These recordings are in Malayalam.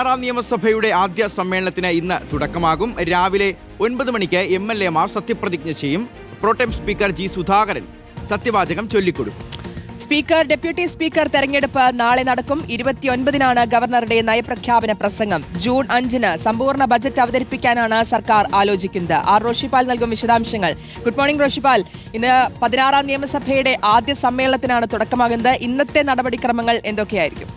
ആറാം നിയമസഭയുടെ ആദ്യ സമ്മേളനത്തിന് ഇന്ന് തുടക്കമാകും. രാവിലെ 9 മണിക്ക് MLA-മാർ സത്യപ്രതിജ്ഞ ചെയ്യും. പ്രോടെം സ്പീക്കർ ജി സുധാകരൻ സത്യവാചകം ചൊല്ലിക്കൊടുക്കും. സ്പീക്കർ, ഡെപ്യൂട്ടി സ്പീക്കർ തെരഞ്ഞെടുപ്പ് നാളെ നടക്കും. 29-നാണ് ഗവർണറുടെ നയപ്രഖ്യാപന പ്രസംഗം. ജൂൺ 5-ന് സമ്പൂർണ്ണ ബജറ്റ് അവതരിപ്പിക്കാനാണ് സർക്കാർ ആലോചിക്കുന്നത്. ആർ റോഷിപാൽ നൽകും വിശദാംശങ്ങൾ. Good morning Roshipal. ഇന്ന് 16-ാം നിയമസഭയുടെ ആദ്യ സമ്മേളനത്തിനാണ് തുടക്കമാകുന്നത്. ഇന്നത്തെ നടപടിക്രമങ്ങൾ എന്തൊക്കെയായിരിക്കും?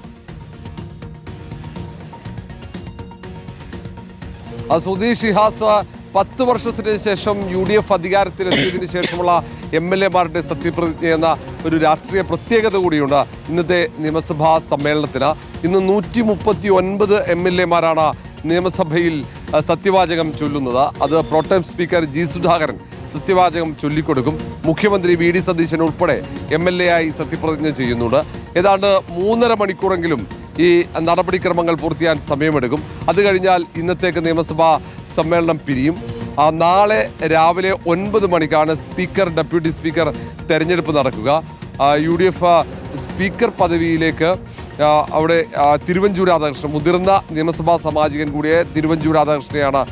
സുധീഷ് ഷിഹാസ് 10 വർഷത്തിന് ശേഷം UDF അധികാരത്തിലെത്തിയതിനു ശേഷമുള്ള MLA-മാരുടെ സത്യപ്രതിജ്ഞ എന്ന ഒരു രാഷ്ട്രീയ പ്രത്യേകത കൂടിയുണ്ട് ഇന്നത്തെ നിയമസഭാ സമ്മേളനത്തിന്. ഇന്ന് 139 MLA-മാരാണ് നിയമസഭയിൽ സത്യവാചകം ചൊല്ലുന്നത്. അത് പ്രോടെം സ്പീക്കർ ജി സുധാകരൻ സത്യവാചകം ചൊല്ലിക്കൊടുക്കും. മുഖ്യമന്ത്രി VD സതീശൻ ഉൾപ്പെടെ MLA ആയി സത്യപ്രതിജ്ഞ ചെയ്യുന്നുണ്ട്. ഏതാണ്ട് 3.5 മണിക്കൂറെങ്കിലും ഈ നടപടിക്രമങ്ങൾ പൂർത്തിയാൻ സമയമെടുക്കും. അത് കഴിഞ്ഞാൽ ഇന്നത്തേക്ക് നിയമസഭാ സമ്മേളനം പിരിയും. നാളെ രാവിലെ 9 മണിക്കാണ് സ്പീക്കർ, ഡെപ്യൂട്ടി സ്പീക്കർ തെരഞ്ഞെടുപ്പ് നടക്കുക. UDF സ്പീക്കർ പദവിയിലേക്ക് അവിടെ തിരുവഞ്ചൂർ രാധാകൃഷ്ണൻ, മുതിർന്ന നിയമസഭാ സാമാജികൻ കൂടിയ തിരുവഞ്ചൂർ രാധാകൃഷ്ണനെയാണ്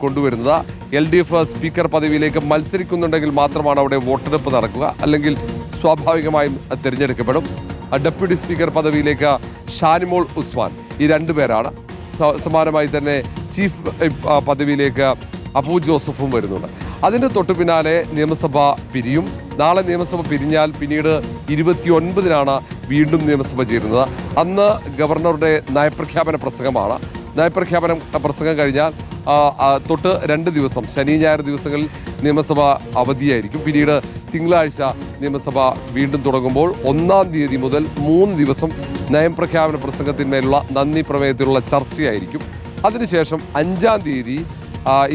കൊണ്ടുവരുന്നത്. LDF സ്പീക്കർ പദവിയിലേക്ക് മത്സരിക്കുന്നുണ്ടെങ്കിൽ മാത്രമാണ് അവിടെ വോട്ടെടുപ്പ് നടക്കുക, അല്ലെങ്കിൽ സ്വാഭാവികമായും തിരഞ്ഞെടുക്കപ്പെടും. ഡെപ്യൂട്ടി സ്പീക്കർ പദവിയിലേക്ക് ഷാനിമോൾ ഉസ്മാൻ, ഈ 2 പേരാണ്. സമാനമായി തന്നെ ചീഫ് പദവിയിലേക്ക് അബു ജോസഫും വരുന്നുണ്ട്. അതിൻ്റെ തൊട്ടു പിന്നാലെ നിയമസഭ പിരിയും. നാളെ നിയമസഭ പിരിഞ്ഞാൽ പിന്നീട് 29-നാണ് വീണ്ടും നിയമസഭ ചേരുന്നത്. അന്ന് ഗവർണറുടെ നയപ്രഖ്യാപന പ്രസംഗമാണ്. നയപ്രഖ്യാപന പ്രസംഗം കഴിഞ്ഞാൽ തൊട്ട് 2 ദിവസം, ശനി ഞായർ ദിവസങ്ങളിൽ നിയമസഭ അവധിയായിരിക്കും. പിന്നീട് തിങ്കളാഴ്ച നിയമസഭ വീണ്ടും തുടങ്ങുമ്പോൾ 1-ാം തീയതി മുതൽ 3 ദിവസം നയപ്രഖ്യാപന പ്രസംഗത്തിന്മേലുള്ള നന്ദി പ്രമേയത്തിലുള്ള ചർച്ചയായിരിക്കും. അതിനുശേഷം 5-ാം തീയതി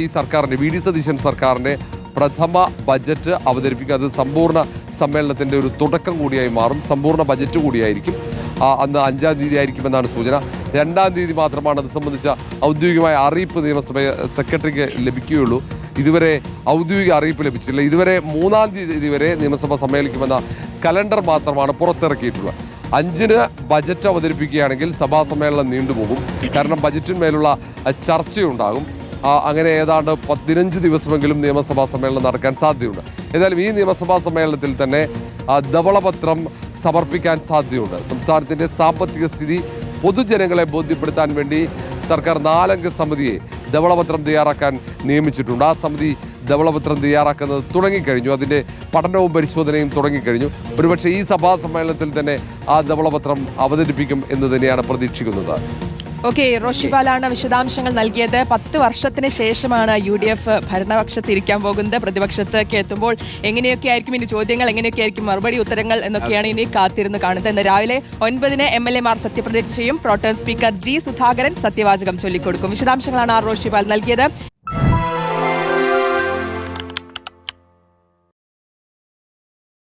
ഈ സർക്കാരിൻ്റെ, VD സതീശൻ സർക്കാരിൻ്റെ പ്രഥമ ബജറ്റ് അവതരിപ്പിക്കുക. അത് സമ്പൂർണ്ണ സമ്മേളനത്തിൻ്റെ ഒരു തുടക്കം കൂടിയായി മാറും. സമ്പൂർണ്ണ ബജറ്റ് കൂടിയായിരിക്കും. അന്ന് 5-ാം തീയതി ആയിരിക്കുമെന്നാണ് സൂചന. 2-ാം തീയതി മാത്രമാണ് അത് സംബന്ധിച്ച ഔദ്യോഗികമായ അറിയിപ്പ് നിയമസഭ സെക്രട്ടറിക്ക് ലഭിക്കുകയുള്ളൂ. ഇതുവരെ ഔദ്യോഗിക അറിയിപ്പ് ലഭിച്ചില്ല. ഇതുവരെ 3-ാം തീയതി വരെ നിയമസഭ സമ്മേളിക്കുമെന്ന കലണ്ടർ മാത്രമാണ് പുറത്തിറക്കിയിട്ടുള്ളത്. 5-ന് ബജറ്റ് അവതരിപ്പിക്കുകയാണെങ്കിൽ സഭാ സമ്മേളനം നീണ്ടുപോകും. കാരണം ബജറ്റിന്മേലുള്ള ചർച്ചയുണ്ടാകും. അങ്ങനെ ഏതാണ്ട് 15 ദിവസമെങ്കിലും നിയമസഭാ സമ്മേളനം നടക്കാൻ സാധ്യതയുണ്ട്. ഏതായാലും ഈ നിയമസഭാ സമ്മേളനത്തിൽ തന്നെ ധവളപത്രം സമർപ്പിക്കാൻ സാധ്യതയുണ്ട്. സംസ്ഥാനത്തിന്റെ സാമ്പത്തിക സ്ഥിതി പൊതുജനങ്ങളെ ബോധ്യപ്പെടുത്താൻ വേണ്ടി സർക്കാർ 4-അംഗ സമിതിയെ ധവളപത്രം തയ്യാറാക്കാൻ നിയമിച്ചിട്ടുണ്ട്. ആ സമിതി ധവളപത്രം തയ്യാറാക്കുന്നത് തുടങ്ങിക്കഴിഞ്ഞു. അതിൻ്റെ പഠനവും പരിശോധനയും തുടങ്ങിക്കഴിഞ്ഞു. ഒരുപക്ഷെ ഈ സഭാ സമ്മേളനത്തിൽ തന്നെ ആ ധവളപത്രം അവതരിപ്പിക്കും എന്ന് തന്നെയാണ് പ്രതീക്ഷിക്കുന്നത്. ഓക്കെ, റോഷിപാലാണ് വിശദാംശങ്ങൾ നൽകിയത്. 10 വർഷത്തിന് ശേഷമാണ് UDF ഭരണപക്ഷത്തിരിക്കാൻ പോകുന്നത്. പ്രതിപക്ഷത്തേക്ക് എത്തുമ്പോൾ എങ്ങനെയൊക്കെ ആയിരിക്കും ഇനി ചോദ്യങ്ങൾ, എങ്ങനെയൊക്കെ ആയിരിക്കും മറുപടി ഉത്തരങ്ങൾ എന്നൊക്കെയാണ് ഇനി കാത്തിരുന്ന് കാണുന്നത്. ഇന്ന് രാവിലെ 9-ന് MLA-മാർ സത്യപ്രതിജ്ഞ ചെയ്യും. പ്രോടെം സ്പീക്കർ ജി സുധാകരൻ സത്യവാചകം ചൊല്ലിക്കൊടുക്കും. വിശദാംശങ്ങളാണ് ആർ റോഷിപാൽ നൽകിയത്.